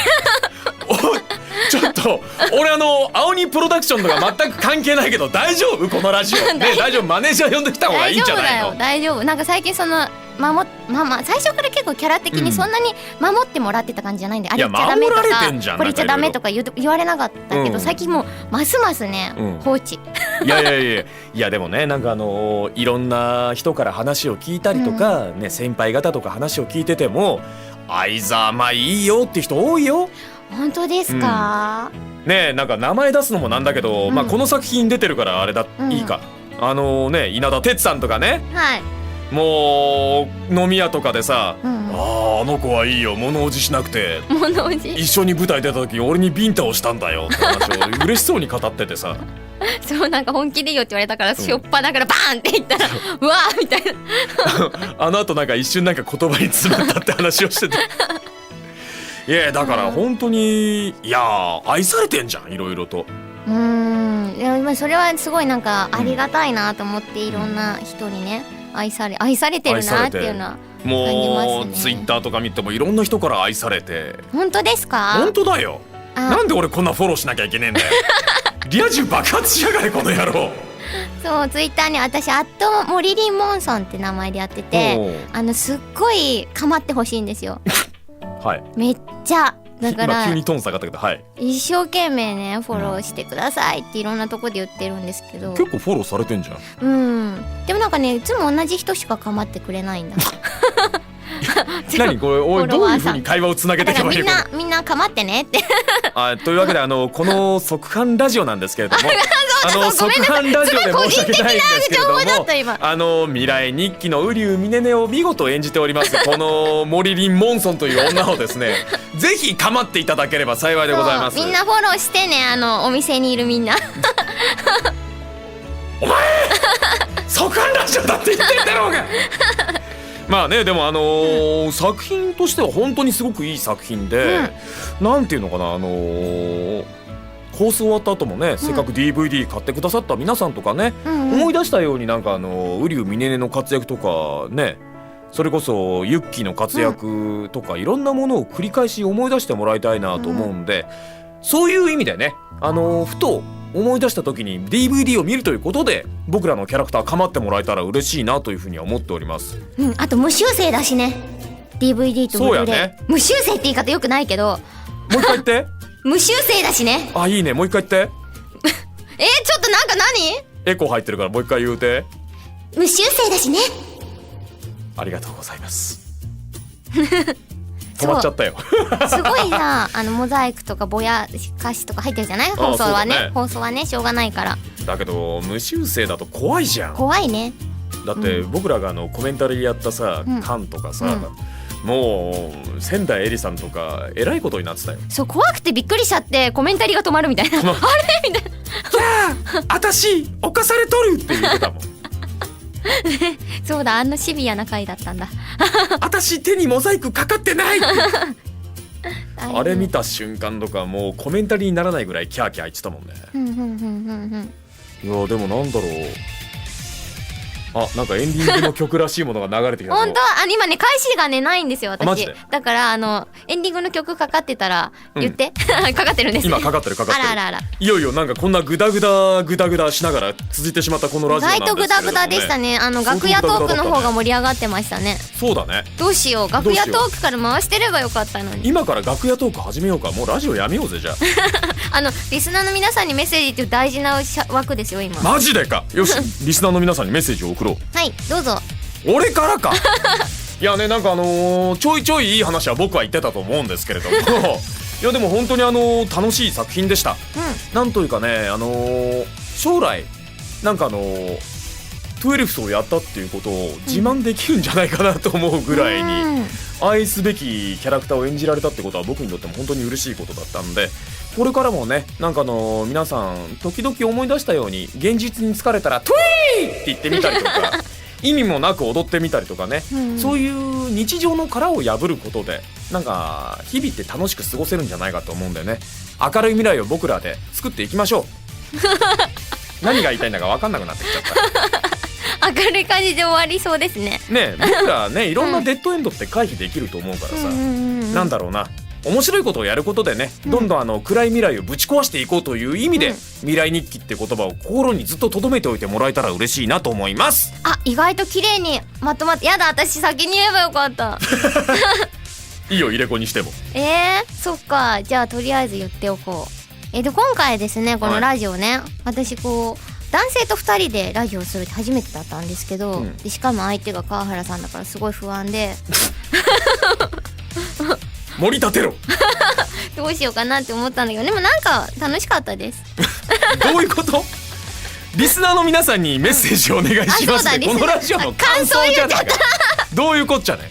ちょっと俺青鬼プロダクションとか全く関係ないけど大丈夫？このラジオね、大丈夫？マネージャー呼んできた方がいいんじゃないの？大丈夫。なんか最近最初から結構キャラ的にそんなに守ってもらってた感じじゃないんで、あれ言っちゃダメとかこれ言っちゃダメとか言われなかったけど、最近もうますますね、放置。いやでもね、なんかいろんな人から話を聞いたりとか、先輩方とか話を聞いてても、相沢舞いいよって人多いよ。本当ですか？ねえ、なんか名前出すのもなんだけど、この作品出てるからあれだ、いいか。稲田哲さんとかね、もう飲み屋とかでさ、あの子はいいよ、物おじしなくて、一緒に舞台出た時俺にビンタをしたんだよって話を嬉しそうに語っててさ。そう、なんか本気でいいよって言われたから、しょっぱだからバーンって言ったらうわーみたいな。あの後なんか一瞬なんか言葉に詰まったって話をしてて。いやだから本当に、いや愛されてんじゃん、いろいろと。いやそれはすごいなんかありがたいなと思って、いろんな人にね愛されてるなっていうのは感じますね。もうツイッターとか見てもいろんな人から愛されて。本当ですか？本当だよ。なんで俺こんなフォローしなきゃいけねえんだよ。リア充爆発しやがれこの野郎。そうツイッターに私モリリンモンソンって名前でやってて、すっごい構ってほしいんですよ。はい。めっちゃだから今急にトーン下がったけど、はい。一生懸命ねフォローしてくださいっていろんなとこで言ってるんですけど、結構フォローされてんじゃん。でもなんかねいつも同じ人しか構ってくれないんだ。何これ、おいどういう風に会話をつなげていけばいいの？みんな構ってねって。というわけでこの即販ラジオなんですけれども、即販ラジオで申し訳ないんですけれども、未来日記の瓜生ミネネを見事演じておりますこのモリリン・モンソンという女をですね、ぜひ構っていただければ幸いでございます。みんなフォローしてね、お店にいるみんな。お前即販ラジオだって言ってんだろうが。まあね、でも作品としては本当にすごくいい作品で、なんていうのかな、放送終わった後もね、せっかく DVD 買ってくださった皆さんとかね、思い出したようになんか瓜生ミネネの活躍とかね、それこそユッキーの活躍とかいろんなものを繰り返し思い出してもらいたいなと思うんで、そういう意味でね、ふと思い出した時に DVD を見るということで僕らのキャラクター構ってもらえたら嬉しいなというふうには思っております。あと無修正だしね、 DVD とブルーレイ。そうやね、無修正って言い方よくないけど、もう一回言って。無修正だしね。あ、いいね、もう一回言って。ちょっとなんか何？エコー入ってるからもう一回言うて。無修正だしね。ありがとうございます。止まっちゃったよ。すごいさ、モザイクとかぼやかしとか入ってるじゃない？放送はね、放送はねしょうがないから。だけど無修正だと怖いじゃん。怖いね。だって僕らがコメンタリーやったさ、カンとかさ、もう仙台えりさんとかえらいことになってたよ。そう、怖くてびっくりしちゃってコメンタリーが止まるみたいな。あれみたいな。キャー、私犯されとるって言ってたもん。そうだ、シビアな回だったんだ。私手にモザイクかかってないって。あれ見た瞬間とかもうコメンタリーにならないぐらいキャーキャー言ってたもんね。いやでもなんだろう、なんかエンディングの曲らしいものが流れてきた。本当？今ね歌詞がねないんですよ私。だからエンディングの曲かかってたら言って、かかってるんです。今かかってる。あら。いよいよなんかこんなグダグダしながら続いてしまったこのラジオなんですけれどもね。意外とグダグダでしたね。楽屋トークの方が盛り上がってましたね。そうだね。どうしよう、楽屋トークから回してればよかったのに。今から楽屋トーク始めようか。もうラジオやめようぜじゃあ。リスナーの皆さんにメッセージっていう大事な枠ですよ今。マジでか。よし、リスナーの皆さんにメッセージを送ろう。はい、どうぞ。俺からか。いやね、なんかちょいちょいいい話は僕は言ってたと思うんですけれどもいやでも本当に楽しい作品でした。なんというかね、将来なんか12をやったっていうことを自慢できるんじゃないかなと思うぐらいに、愛すべきキャラクターを演じられたってことは僕にとっても本当に嬉しいことだったんで、これからもね、なんか皆さん時々思い出したように現実に疲れたらトゥイーって言ってみたりとか意味もなく踊ってみたりとかね、そういう日常の殻を破ることでなんか日々って楽しく過ごせるんじゃないかと思うんでね、明るい未来を僕らで作っていきましょう。何が言いたいんだか分かんなくなってきちゃった。明るい感じで終わりそうですね。ね、僕らねいろんなデッドエンドって回避できると思うからさ、なんだろうな、面白いことをやることでね、どんどん暗い未来をぶち壊していこうという意味で、未来日記って言葉を心にずっと留めておいてもらえたら嬉しいなと思います。意外と綺麗にまとまって。やだ、私先に言えばよかった。いいよ、入れ子にしても。そっか、じゃあとりあえず言っておこう。で今回ですね、このラジオね、私男性と2人でラジオをするって初めてだったんですけど、でしかも相手が川原さんだからすごい不安で盛り立てろ。どうしようかなって思ったんだけど、でもなんか楽しかったです。どういうこと？リスナーの皆さんにメッセージをお願いしますね。このラジオの感想じゃないか。どういうこっちゃね。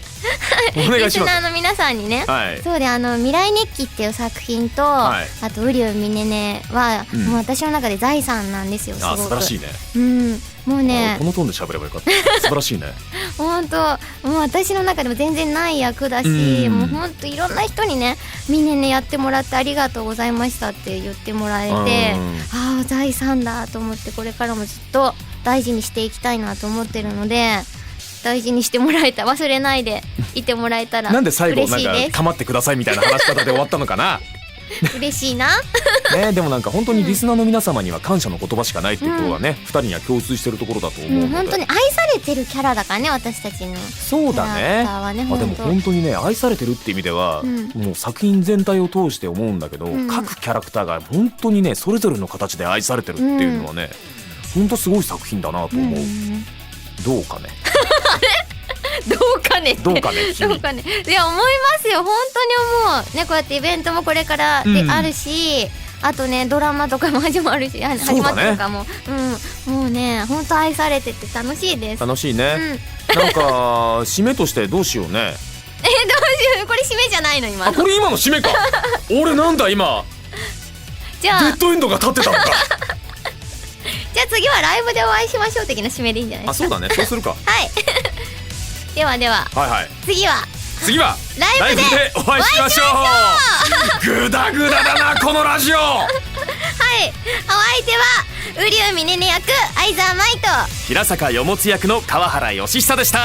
お願いします。リスナーの皆さんにね、そうで未来日記っていう作品と、あと瓜生ミネネは、もう私の中で財産なんですよ。すごく素晴らしいね。もうねこのトーンで喋ればよかった。素晴らしいね。ほんともう私の中でも全然ない役だし、もうほんといろんな人にねみねねやってもらってありがとうございましたって言ってもらえて、ああ財産だと思って、これからもずっと大事にしていきたいなと思ってるので、大事にしてもらえた、忘れないでいてもらえたらなんで最後嬉しいです。なんか構ってくださいみたいな話し方で終わったのかな。嬉しいなね、でもなんか本当にリスナーの皆様には感謝の言葉しかないっていうことがね、2人には共通してるところだと思うので、本当に愛されてるキャラだからね、私たちのそうだね。でも本当にね愛されてるって意味では、もう作品全体を通して思うんだけど、各キャラクターが本当にねそれぞれの形で愛されてるっていうのはね、本当すごい作品だなと思う。どうかね。どうかねってどうかね君。どうかね。いや思いますよ、本当に思うね。こうやってイベントもこれからであるし、あとねドラマとかも始まるし、始まってるかも、もうね本当愛されてて楽しいです。楽しいね、なんか締めとしてどうしようね。どうしよう、これ締めじゃないの今の。これ今の締めか。俺なんだ今じゃあデッドエンドが立ってたのか。じゃあ次はライブでお会いしましょう的な締めでいいんじゃないですか。そうだね、そうするか。はいでは次はライブでお会いしましょう。グダグダだなこのラジオ。はい、お相手は瓜生みねね役相沢舞と平坂よもつ役の川原義久でした。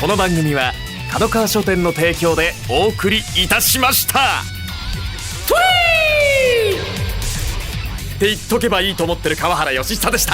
この番組は角川書店の提供でお送りいたしました。トゥリーって言っとけばいいと思ってる川原義久でした。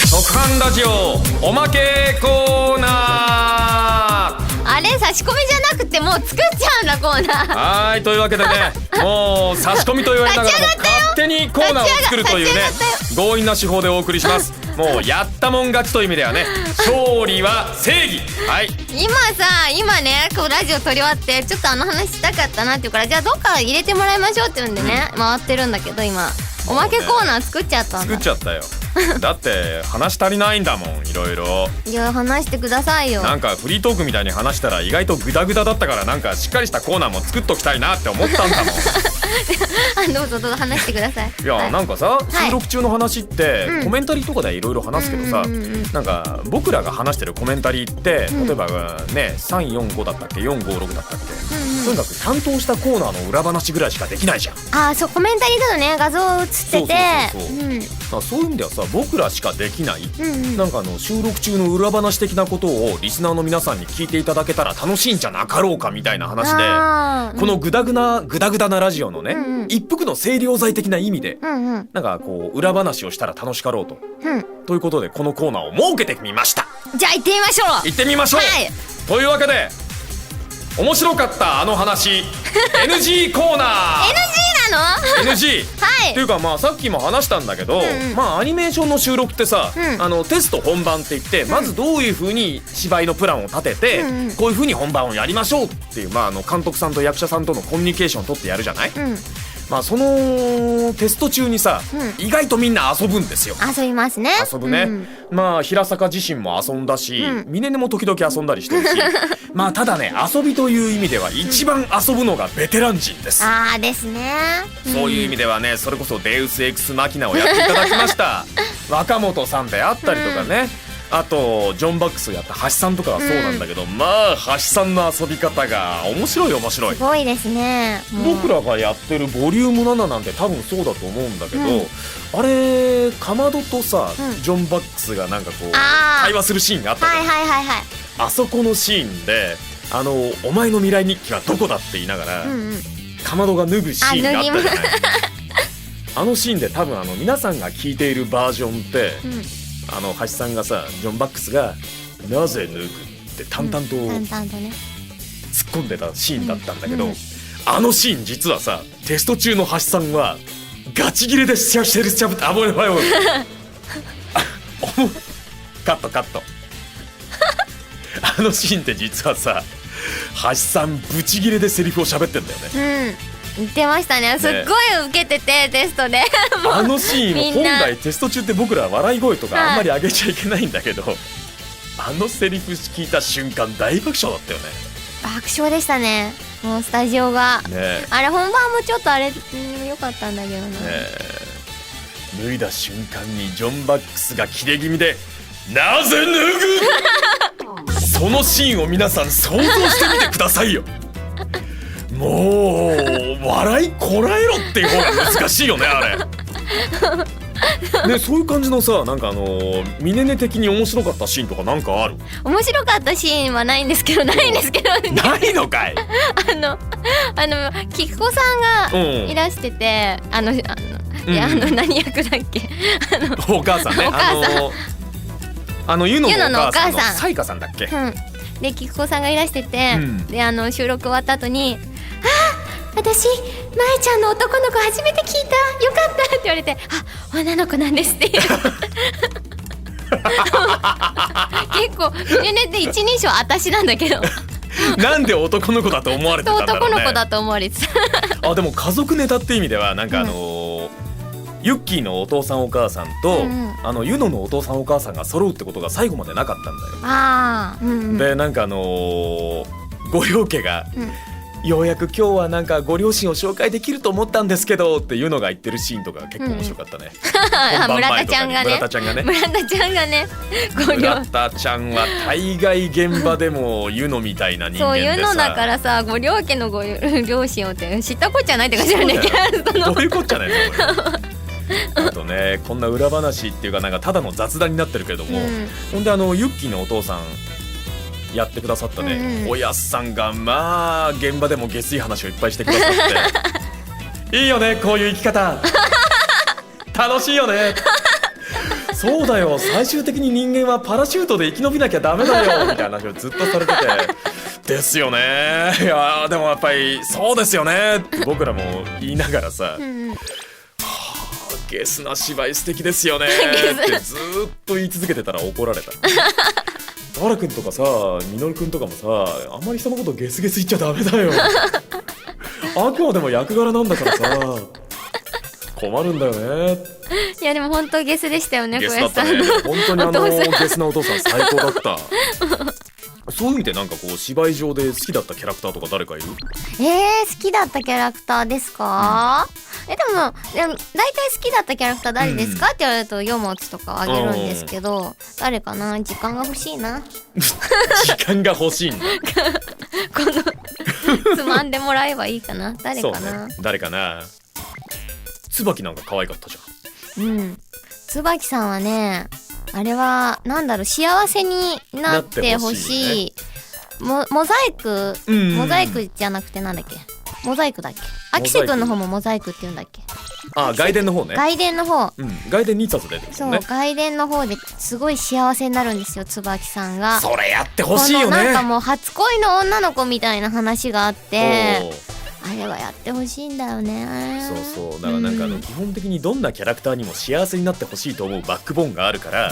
特販ラジオおまけコーナー。あれ差し込みじゃなくてもう作っちゃうんだコーナー。はい、というわけでねもう差し込みと言われながらも勝手にコーナーを作るというね強引な手法でお送りします。もうやったもん勝ちという意味ではね、勝利は正義。はい、今ねこうラジオ撮り終わってちょっとあの話したかったなって言うから、じゃあどっか入れてもらいましょうって言うんでね、回ってるんだけど今おまけコーナー作っちゃったんだ。作っちゃったよ。だって話足りないんだもん、いろいろ。いや話してくださいよ。なんかフリートークみたいに話したら意外とグダグダだったから、なんかしっかりしたコーナーも作っときたいなって思ったんだもん。どうぞ話してください。いや、なんかさ、収録中の話ってコメンタリーとかでいろいろ話すけどさ、なんか僕らが話してるコメンタリーって例えばね345だったっけ456だったっけ、とにかく担当したコーナーの裏話ぐらいしかできないじゃん。そう、コメンタリーだとね画像映ってて、そういう意味ではさ僕らしかできない、なんか収録中の裏話的なことをリスナーの皆さんに聞いていただけたら楽しいんじゃなかろうかみたいな話で、このグダグダなラジオのね、一服の清涼剤的な意味で、なんかこう裏話をしたら楽しかろうと、ということでこのコーナーを設けてみました。じゃあ行ってみましょう。行ってみましょう、というわけで面白かったあの話NG コーナー。NG なの？NG っていうか、まあさっきも話したんだけど、まあアニメーションの収録ってさ、テスト本番って言って、まずどういう風に芝居のプランを立てて、こういう風に本番をやりましょうっていう、まあ監督さんと役者さんとのコミュニケーションを取ってやるじゃない？まあそのテスト中にさ、意外とみんな遊ぶんですよ。遊びますね。遊ぶね。まあ平坂自身も遊んだし、峰音も時々遊んだりしてるし、まあただね遊びという意味では一番遊ぶのがベテラン人です。ですね。そういう意味ではね、それこそデウスエクスマキナをやっていただきました若本さんであったりとかね、あとジョン・バックスをやった橋さんとかはそうなんだけど、まあ橋さんの遊び方が面白い。すごいですね。僕らがやってるボリューム7なんて多分そうだと思うんだけど、あれかまどとさ、ジョン・バックスがなんかこう会話するシーンがあったじゃん。あそこのシーンでお前の未来日記はどこだって言いながら、かまどが脱ぐシーンがあったじゃない。あのシーンで多分皆さんが聞いているバージョンって、橋さんがさ、ジョン・バックスがなぜ脱ぐって淡々と突っ込んでたシーンだったんだけど、あのシーン実はさ、テスト中の橋さんはガチギレでシャシェルシャブってカットあのシーンって実はさ、橋さんブチギレでセリフを喋ってんだよね。言ってましたね。すっごい受けてて、テストであのシーン本来テスト中って僕ら笑い声とかあんまり上げちゃいけないんだけど、あのセリフ聞いた瞬間大爆笑だったよね。爆笑でしたね。もうスタジオが、あれ本番もちょっとあれ良かったんだけどな、脱いだ瞬間にジョン・バックスがキレ気味でなぜ脱ぐそのシーンを皆さん想像してみてくださいよ。もう笑いこらえろっていう方が難しいよね、あれ。ね、そういう感じのさ、なんかミネネ的に面白かったシーンとかなんかある？面白かったシーンはないんですけど、ないないのかい。キクコさんがいらしてて、何役だっけ、お母さんね、ユノのお母さんのサイカさんだっけ。でキクコさんがいらしてて、で収録終わった後に私、まえちゃんの男の子初めて聞いた、よかったって言われて、女の子なんですっていう結構ミネネって一人称私なんだけどなんで男の子だと思われてたんだろうね。男の子だと思われてたでも家族ネタって意味ではなんかユッキーのお父さんお母さんと、ユノのお父さんお母さんが揃うってことが最後までなかったんだよ。でなんかご両家が、ようやく今日はなんかご両親を紹介できると思ったんですけどっていうのが言ってるシーンとか結構面白かったね。村田ちゃんがね、村田ちゃんは大概現場でもユノみたいな人間でさ、そうユノだからさ、ご両家のご両親をって知ったこっちゃないって感じなんだけど、どういうこっちゃないのあとね、こんな裏話っていうかなんかただの雑談になってるけれども、ほんでユッキーのお父さんやってくださったね、おやっさんがまあ現場でも下水話をいっぱいしてくださっていいよねこういう生き方楽しいよねそうだよ、最終的に人間はパラシュートで生き延びなきゃダメだよみたいな話をずっとされててですよね、いやでもやっぱりそうですよねって僕らも言いながらさ、ゲスな芝居素敵ですよねってずっと言い続けてたら怒られた。田原くんとかさ、みのるくんとかもさ、あんまり人のことゲスゲス言っちゃダメだよあくまでも役柄なんだからさ困るんだよね。いやでも本当ゲスでしたよね。ゲスだったね、本当にゲスなお父さん最高だったそういう意味でなんかこう芝居上で好きだったキャラクターとか誰かいる？好きだったキャラクターですか？でも大体好きだったキャラクター誰ですかって言われるとヨモツとかあげるんですけど、誰かな？時間が欲しいな時間が欲しいんだこのつまんでもらえばいいかな。誰かな？そうね、誰かな？椿なんか可愛かったじゃん。椿さんはね、あれはなんだろう、幸せになってほしい、モザイク、モザイクじゃなくてなんだっけ、モザイクだっけ、キセ君の方もモザイクって言うんだっけ。外伝の方ね。外伝の方、外伝2冊出てるもんね。そう、外伝の方ですごい幸せになるんですよ、椿さんが。それやってほしいよね。なんかもう初恋の女の子みたいな話があって、あれはやってほしいんだよね。そうだからなんか基本的にどんなキャラクターにも幸せになってほしいと思うバックボーンがあるから、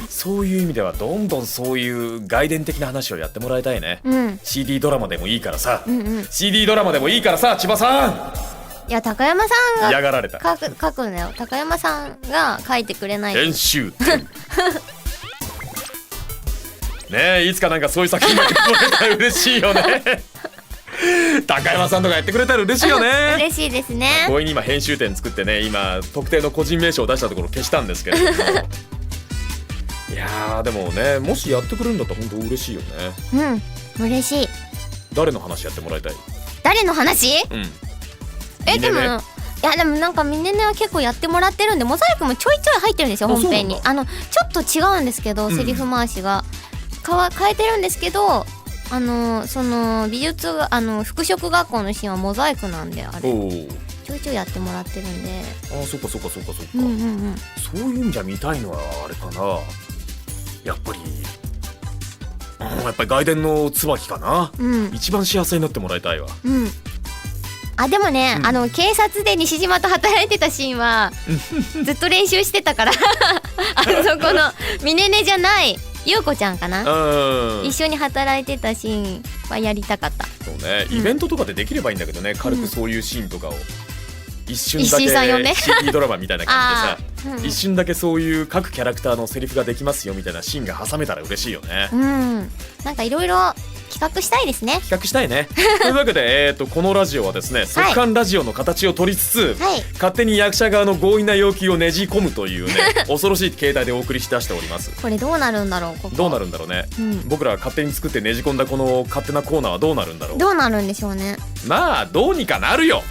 そういう意味ではどんどんそういう外伝的な話をやってもらいたいね。CD ドラマでもいいからさ、CD ドラマでもいいからさ、千葉さん。いや、高山さんが嫌がられた。書くんだよ。高山さんが書いてくれない。編集ねえ、いつかなんかそういう作品が出てくれたら嬉しいよね高山さんとかやってくれたら嬉しいよね嬉しいですね。強引に今編集点作ってね、今特定の個人名称を出したところ消したんですけれどもいやーでもね、もしやってくれるんだったら本当嬉しいよね。嬉しい。誰の話やってもらいたい？誰の話？でも、いやでもなんかミネネは結構やってもらってるんで、モザイクもちょいちょい入ってるんですよ、本編に。ちょっと違うんですけど、セリフ回しが変えてるんですけど、その美術服飾学校のシーンはモザイクなんで、あれちょいちょいやってもらってるんで。そっか。そういうんじゃ見たいのはあれかな、やっぱり外伝の椿かな、一番幸せになってもらいたいわ。でもね、警察で西島と働いてたシーンはずっと練習してたからそこのミネネじゃない優子ちゃんかな、一緒に働いてたシーンはやりたかった。そうね、イベントとかでできればいいんだけどね、軽くそういうシーンとかを一瞬だけ CD ドラマみたいな感じでさ、一瞬だけそういう各キャラクターのセリフができますよみたいなシーンが挟めたら嬉しいよね。なんかいろいろ企画したいですね。企画したいねというわけで、このラジオはですね、即刊ラジオの形を取りつつ、勝手に役者側の強引な要求をねじ込むというね恐ろしい形態でお送りし出しております。これどうなるんだろう。どうなるんだろうね、僕らが勝手に作ってねじ込んだこの勝手なコーナーはどうなるんだろう。どうなるんでしょうね。まあどうにかなるよ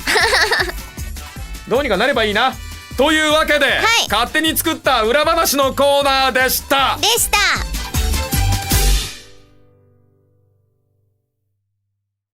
どうにかなればいいな。というわけで、勝手に作った裏話のコーナーでした。